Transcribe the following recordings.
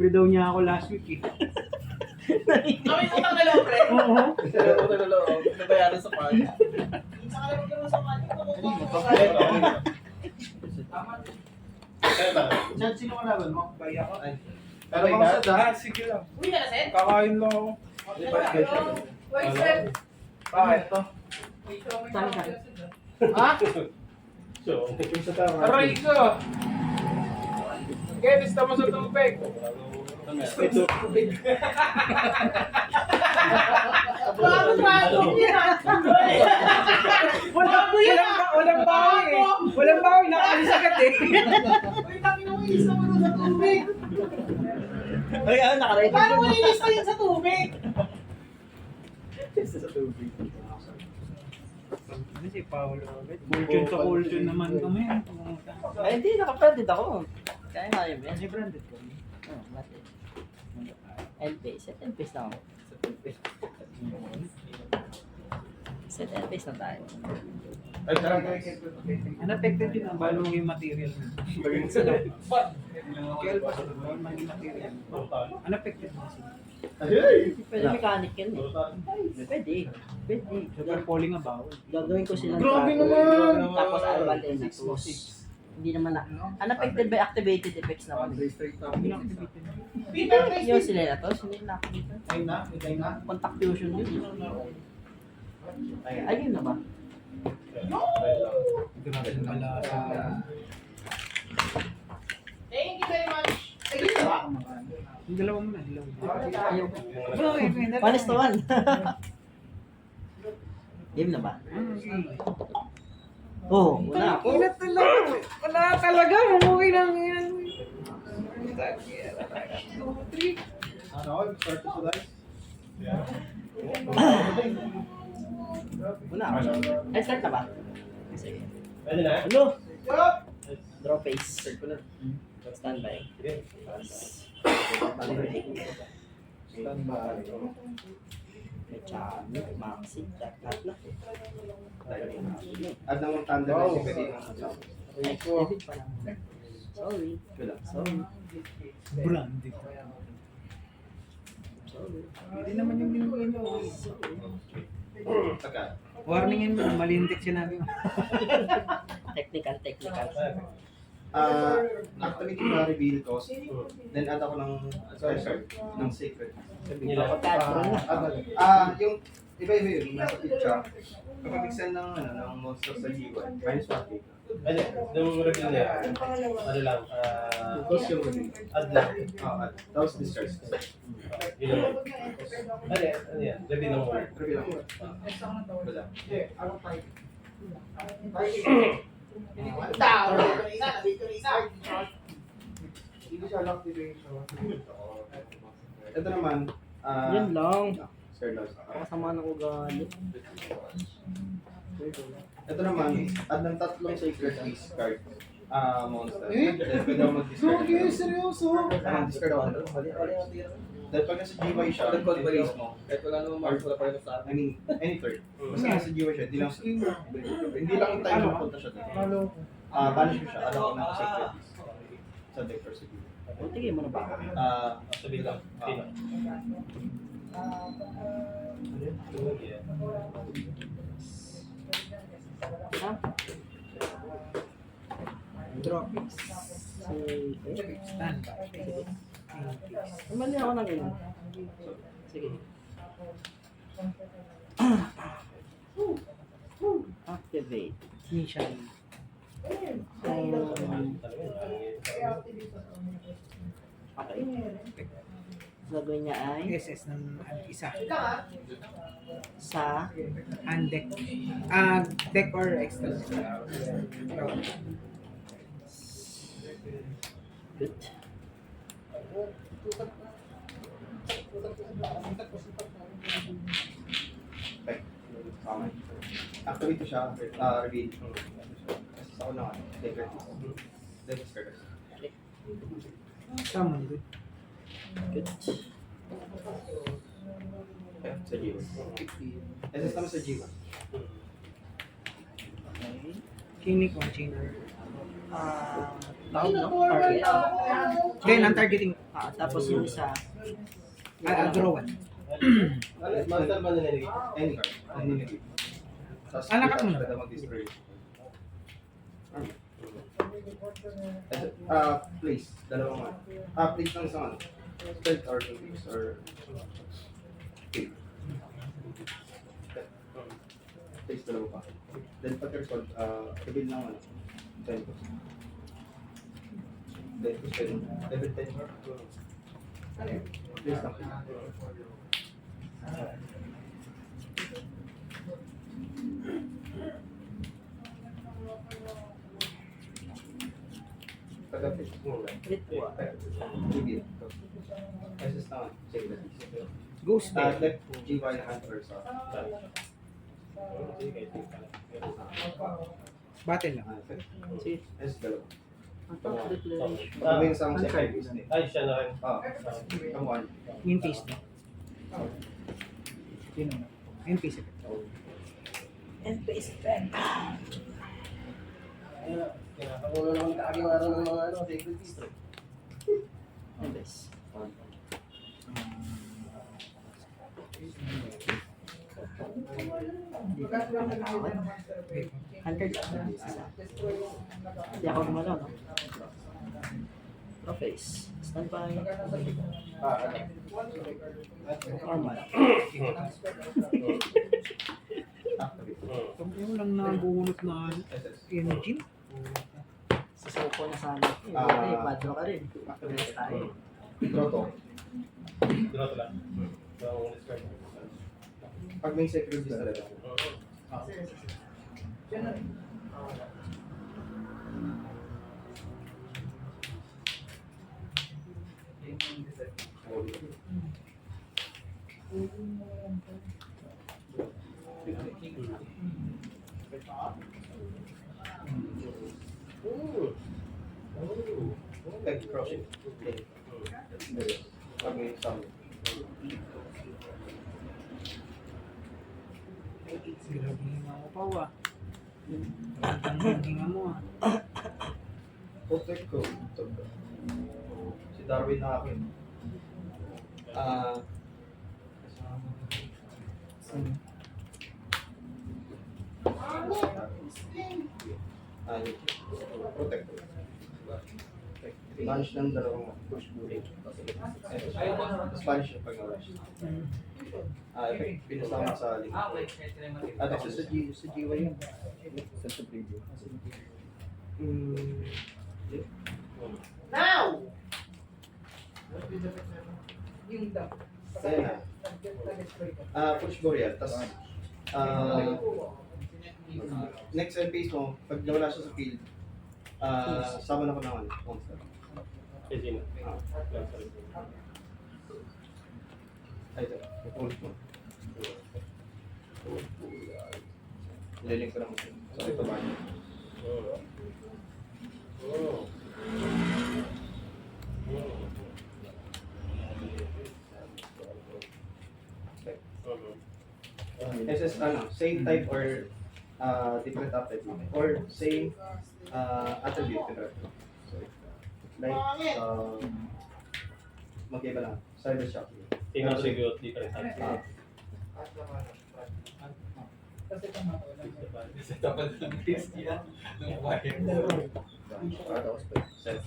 Libre daw niya ako last week eh. Kami utang na loob, pre. Oo. Utang na loob. Nabayaran sa pan. Minsan ka lang magkaroon sa pan. Chad, sino ka laban mo? Bay ako. Pero mga sada, sige lang. Uwi ka na, Sen? Kakain lang ako. Wait, Sen. Bakit to? Ha? Yung sa tama. Aray ko! Kaya lista mo sa tubig. Bakit random yan? Walang bawi eh. Walang bawi, nakalis agad eh. Wait, ang inuwilis naman doon sa tubig. Ay, nakaredy. Paano mo nilista yun sa tubig? Ano si Paolo? Kultun sa kultun naman kami. Ay, hindi, naka-branded ako. Kaya nga yun, Kasi yan. branded ko. Oh, mati. LPS, set LPS na ako. Set LPS na tayo. Ay, tarang ka. Unaffected yun ang balo yung material. Kaya pa sa balo maging material. Unaffected mo siya. Pwede mechanic yan eh. Pwede. Pwede. Super falling nga bawal. Gagawin ko silang Grabe tracker. naman! Tapos albal na tools. Hindi naman na. Unaffected by activated effects naman. Peter, please. Yung sila na to, sila na ako dito. Ay na? Ay na? Contact fusion yun. Ayun na ba? Grabe pala sa... Thank you very much. Sige na ba? Yung dalawa mo na, dalawa. Ayaw. One is to one. Game na ba? Oo, wala ako. Wala talaga, umuwi lang yan. Ano? Start to guys? Wala ako. Ay, start na ba? Sige. Pwede na? Ano? Draw face. Standby. Standby. May chami, maxi, lahat na. At namang tanda na si Pwede na. Ay, David pa lang. Sorry. Sorry. Branded. Sorry. Hindi naman yung binubuhin mo. Taka. Warningin mo, malintik sinabi mo. Technical. Actually, reveal ko. Then add ako ng treasure, ng secret. Yung iba-iba yun, nasa picture. Kapag bigsan ng, ng monster sa G1, minus 1 Ano, yung reveal niya, ano lang, Tapos yung reveal. add lang. Add. Tapos discharge. Yun lang. Ano yan? Reveal ng word. Reveal ako. Wala. Tao. Isa, nandito na isa. Hindi siya activation. Ito naman, Yan lang. Sir Lars. Kasama ng ugali. Ito naman, add ng tatlong sacred beast card. Monster. Then pwede ako mag-discard. seryoso. Discard ako. Dahil pag nasa GY siya, i-place mo. Kahit wala naman mark, wala pa rin sa I mean, any turn. Basta nasa GY siya, hindi lang yung time na mapunta siya doon. Banish mo siya, add ako ng sacred beast. Sa deck or sa GY. Tigil mo na ba? Sabi lang, sino? Ha? Drop. Sige. Stand by. Umali ako ng ganyan. Sige. Activate. Initial. Okay. Gagawin niya ay SS ng isa. sa Undeck. Deck or extra. good. Okay. Tama. Actually, ito siya, reveal. Kasi sa una, sacred beast. Then discard. Summon, good. Good. Okay, sa GY. SS naman sa GY. Okay. King ni Conchiner. Tawag, no? Target. Then, ang targeting, Tapos yung isa, draw one. Master ba nilagay? Any card. Any negate. Tapos, Anak ka muna. pwede mag-destroy. Place. Dalawang ano. Place ng isang ano. Spell or place or... Okay. Place dalawa pa. Then pag-resolve, reveal ng ano. 10 ko. Then ko spell. Level 10 or... Place lang. Pag-place. crit po. Reveal. SS naman. Sige lang. Ghost Left deck. GY hand or sa... Battle lang. Sige. S dalawa. Ang top declaration. Sabi yung isang Ang second card. is name. Ay, siya na rin. Ang one. Yung face na. Yun ang yung face effect. And face effect. Kinakakulo naman kaagimara ng mga ano, sacred district. And this. Hindi ka nakakawin. 100 lang. Isa. Hindi ako gumalaw, no? Draw face. Standby. Normal. Yung lang nabunot na energy. Sa suko na sana. Padro ka rin. Rest tayo. Proto. Draw to lang. Yung discard. Pag may secret is talaga. Like crossing. Pag may summon. Grabe yung mga upaw ah. Ang hinga mo ah. Protect ko. Si Darwin na akin. Protect ko. Spanish ng dalawang push bullet. Spanish yung pag-rush. Effect, pinasama sa link. Sa GY yun. Sa preview. Now! Ayan na. Push Boreal. Tapos, next end phase mo, pag nawala siya sa field, sama na ko ng monster. Eh, sino? Ay, ito. Ulit mo. Nililink ko lang. So, ito ba? SS, same type or different attribute or same attribute. So, like, mag-iba lang. Cyber shock. Tingnan siguro different types. Set.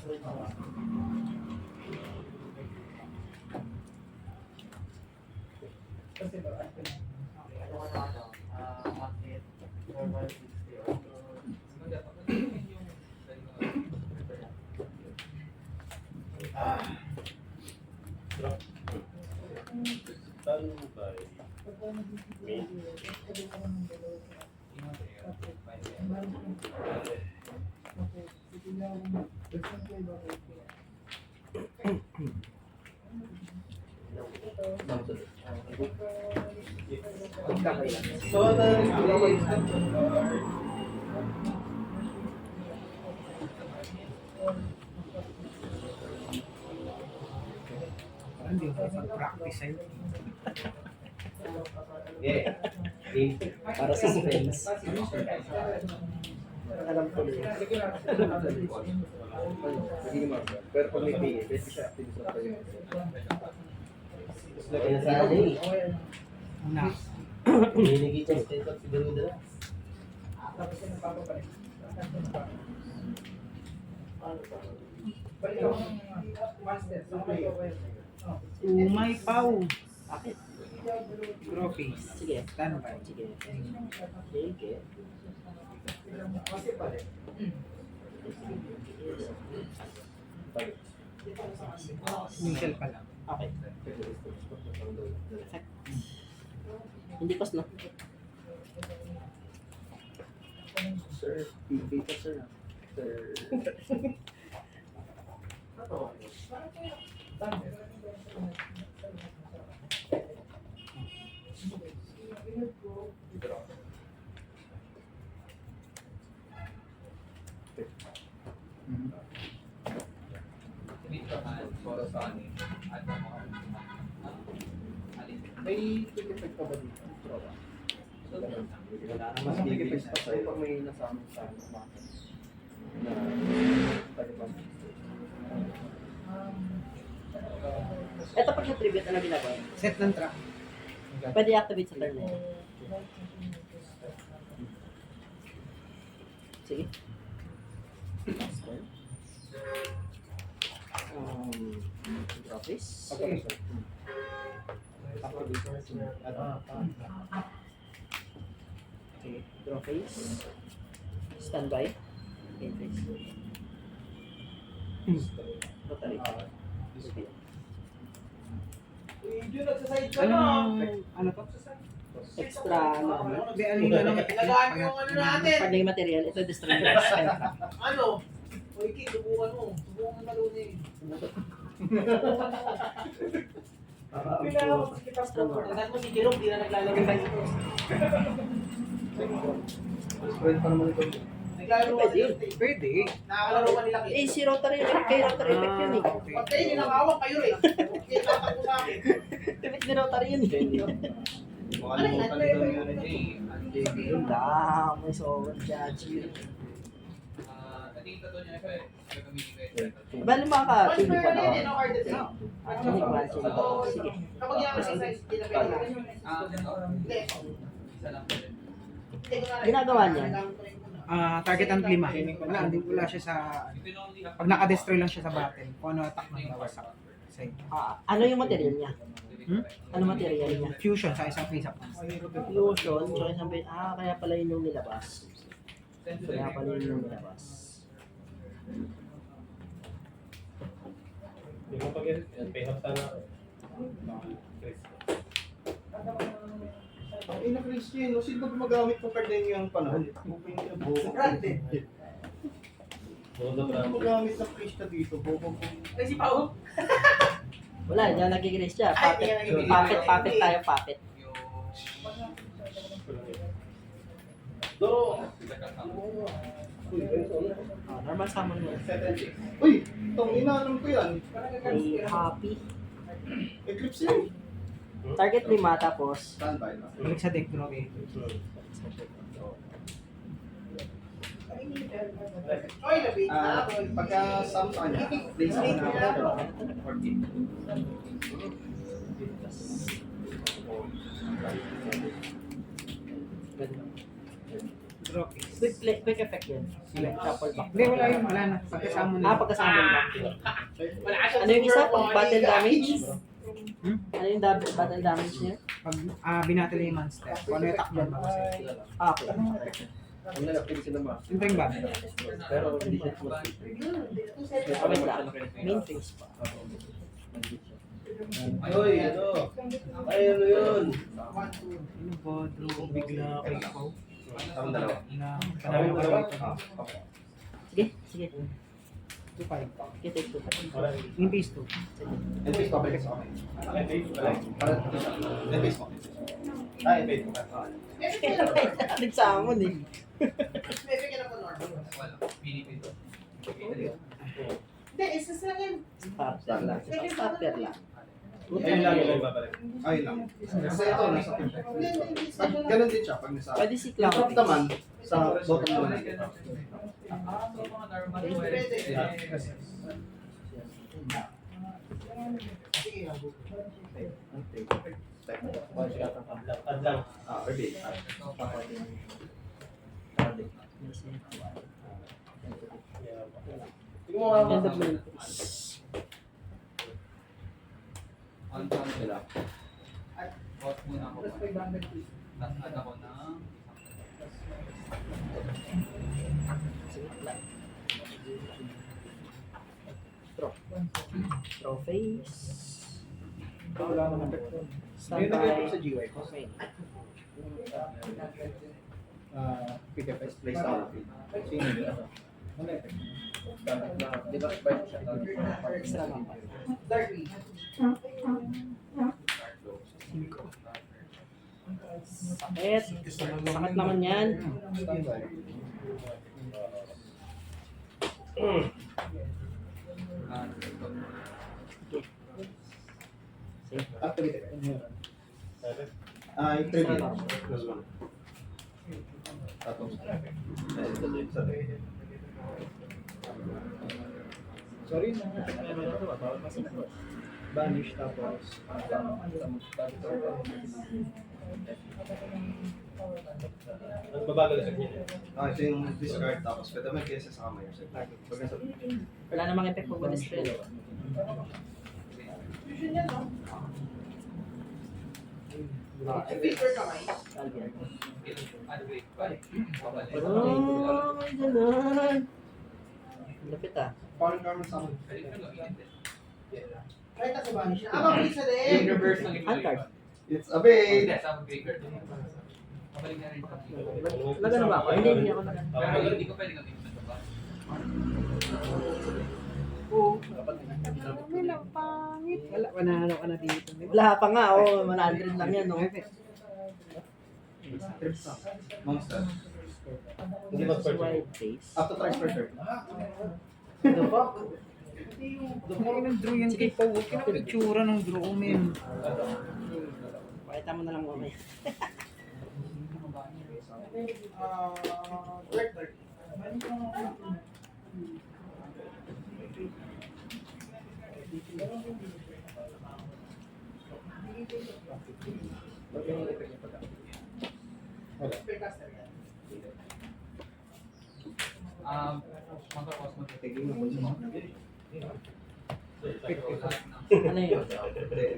Standby. So, Hindi ko practice sa'yo. Yeah. Para sa friends. Alam ko rin. Magiging marker. Pero pag may PA, pwede siya activist of the Gusto ko sa alin. Una. Hinigit yung state of siguro nila. Umay pau. Bakit? Trophies. Sige. Standby. Sige. Sige. Initial pa lang. Okay. Hindi pas no? Sir, PA pa sir. Sir. May quick effect ka ba dito? Wala na Mas mas quick bigay effect pa sa'yo pag may nasama sa market. Na pwede ba? Ito pag na-tribute, ano ginagawa? Set ng track. Pwede i-activate sa turn na yun. Sige. Trophies. Okay. Draw face. Standby. Okay, face. Rotary. Okay. Ano to? Extra, ano. Hindi, ano yung ano? Ilagaan mo yung ano natin. Pag may material, ito destroy. Ano? Uy, Kid, subukan mo. Subukan mo talunin. Tingnan mo si Jerome, di na naglalaro tayo. Pwede pa naman ito. Naglalaro ka Pwede. dito. Pwede. Nakakalaro ka nila, Kid. Eh, si Rotary effect, kay Rotary effect yun eh. Okay. Pag kayo, ninakawak kayo eh. Kaya tatakbo sa akin. Effect ni Rotary yun eh. Makalimutan nito yun eh. Yun lang, may sobrang judge. Bali mga ka-chili pa na. Yan, no, card design. Chili pa, chili pa. Sige. Kapag yung exercise, hindi na pwede. Hindi. Hindi ko na- Ginagawa niya? Target ang 5. Wala siya sa... Pag naka-destroy lang siya sa battle, kung ano attack ng nawasak. Sa'yo. Ano yung material niya? Hmm? Ano material niya? Fusion sa isang face-up. Fusion, tsaka isang kaya pala yun yung nilabas. Kaya pala yun yung nilabas. Hindi mo pag-edit. Pay off sana. Ang ina Christian, no? Sino ba gumagamit ng card na yun yung panahon? Booking na buko. Branded. Buo na Ano gumagamit ng Krista dito? Buko po. Ay, si Pao. Wala, diyan nagigilis siya. Ay, Puppet, hindi ka nagigilis. puppet tayo, puppet. Normal summon mo. Uy! Itong inaalam ko yan. May happy. Eclipse yan. Target 5 tapos. Standby na. Balik sa deck, bro. Okay. Oy, labit na. Pagka sum sa kanya, place ako na 14. Trophies. Quick effect yun. Shuffle back. Hindi, wala yun. Wala na. Pagkasama na. Pagkasama ba? Wala ka Ano yung isa? Pag battle damage? Hmm? Ano yung battle damage niya? Pag binattle yung monster, kung ano yung attack doon, babasay. Okay. Ang nag-activity na ba? Ito yung bag. Pero hindi siya tumas. Okay lang. Main phase pa. Uy, ano? Ay, ano yun? Ano ba? Draw bigla kay Pau. Ang dalawa. Na Ay, panalo ka dalawa? dito. Sige, sige. 2-5. Okay, take 2. Yung base 2. And face public is okay. Para and face mo. Ah, and face mo. Nagsamon eh. Maybe ka na po normal. Hindi, isa sa akin. Starter lang. Starter lang. Ayun lang yung babalik. Ayun lang. Kasi ito, nasa tip. Ganun din siya pag nasa... Pwede si Yung Cloud. top naman, sa bottom naman natin. Adlang. Repeat. Tingnan mo nga Ganda ba? mo yun. Sila. Throw face. Wala naman effect doon. Yung nag-effect sa Standby. GY ko. Okay. PKFS place out. Sino yun? Ano effect? Di ba? Extra lang pa. Sakit. Sakit naman yan. Activate. Yung trivia. Plus one. Tapos. Sorry na. Banish tapos. Nagbabagal sa kanya. Ito yung discard tapos pwede may kesa sa kamay. Pag nasa... Wala namang effect pag ma-distress. Oh, may ganun. Lapit ah. Paano naman sa akin? Yung reverse ng Uncard. It's a bait! Laga na ba ako? Hindi ako laga. Pero hindi ko pwede gamitin ito ba? Wala, pangit. Wala, manalo ka na dito. Wala pa nga, oh. 100 lang yan, no? Monster. Hindi ba White face. After transfer turn. Ay, nag-draw yan kay Pau. Kinapitsura ng draw, men. Pakita mo na lang mamaya. Ano yun?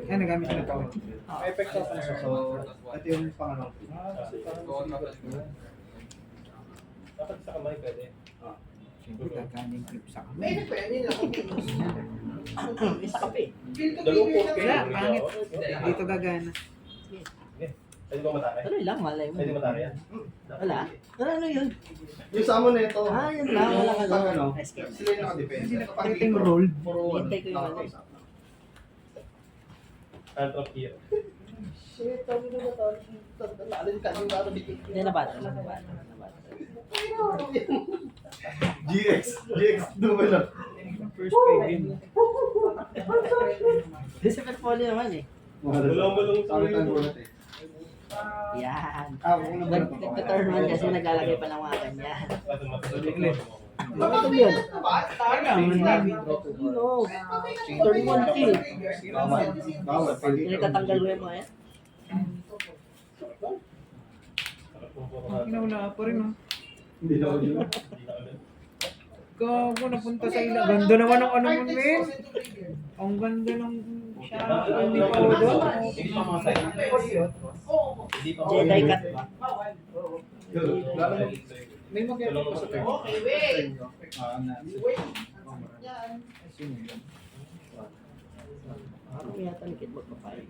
Ay, nagamit ko na Pau. May effect sa akin. So, ito yung pangalawang clip. Dapat sa kamay pwede. Siyempre, gagaling clip sa kamay. Isa kape. Dalawang post kayo. Wala, pangit. Dito gagana. Pwede ba matake? Tuloy lang, malay mo. Pwede matake yan. Wala. Ano yun? Yung sa amo na ito. Ah, yun lang. Wala ka Pag doon. ano, Escape. sila yung naka-defense. Kapag Ito yung roll. Puro ano. Hintay ko yung ano. Antrop hero. Shit, sabi na ba ito? Alin ka, yung bata bitin. Hindi na bata. GX double up. First 5 yun. Kasi portfolio naman eh. Bulong-bulong sa Sabi tayo bulat eh. Yan. Kung nabulat ako. Nag-turn man kasi naglalagay pa ng mga ganyan. Bakit Ano yun? Kailangan na. No. Turn 1 kill. Bawal. Bawal. Hindi tatanggal mo yung mga yan. Wala pa rin, oh. Hindi na yun. Gago, napunta sa ila. Ganda naman ng ano mo, men. Ang ganda ng shampoo ni Pau doon. Hindi pa mga side. Hindi pa mga Jedi cut ba? May mag-edit pa sa turn. Ano yata ni Kid magpapayag?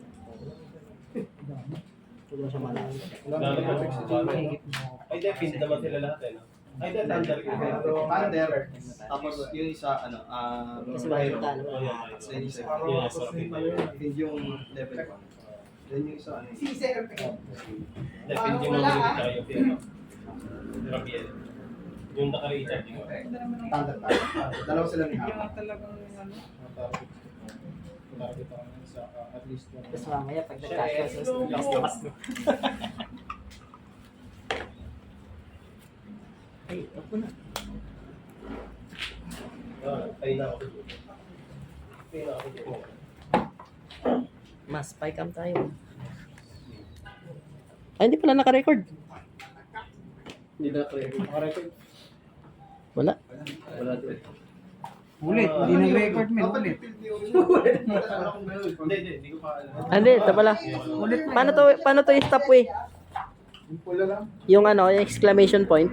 Huwag mo siya malakas. Ay, defend naman sila lahat eh. No? Ay, thunder. Thunder. Tapos yung isa, ano, Kasi Pyro. makikita naman. Oh, yeah. Then yung isa, Yes, okay. hindi yung level 1. Then yung isa, ano, Defend yung mga tsaka yung hero. Rabiel. Yung naka-recharge. Thunder tayo. Dalawa sila ni Kaya Hama. talagang ano. Tapos mamaya, pag nagkakasya, lakas mo. Ay, ako na. Tayo na ako dito. Tayo na ako dito. Mas, spy-cam tayo. Ay, hindi pala naka-record. Hindi na naka-record. Wala. Wala din. Ulit, hindi nag-record men, ulit. Hindi ko pa alam. Ah, hindi, ito pala. Ulit Paano to i-stop, eh? Yung pula lang. Yung ano, yung exclamation point.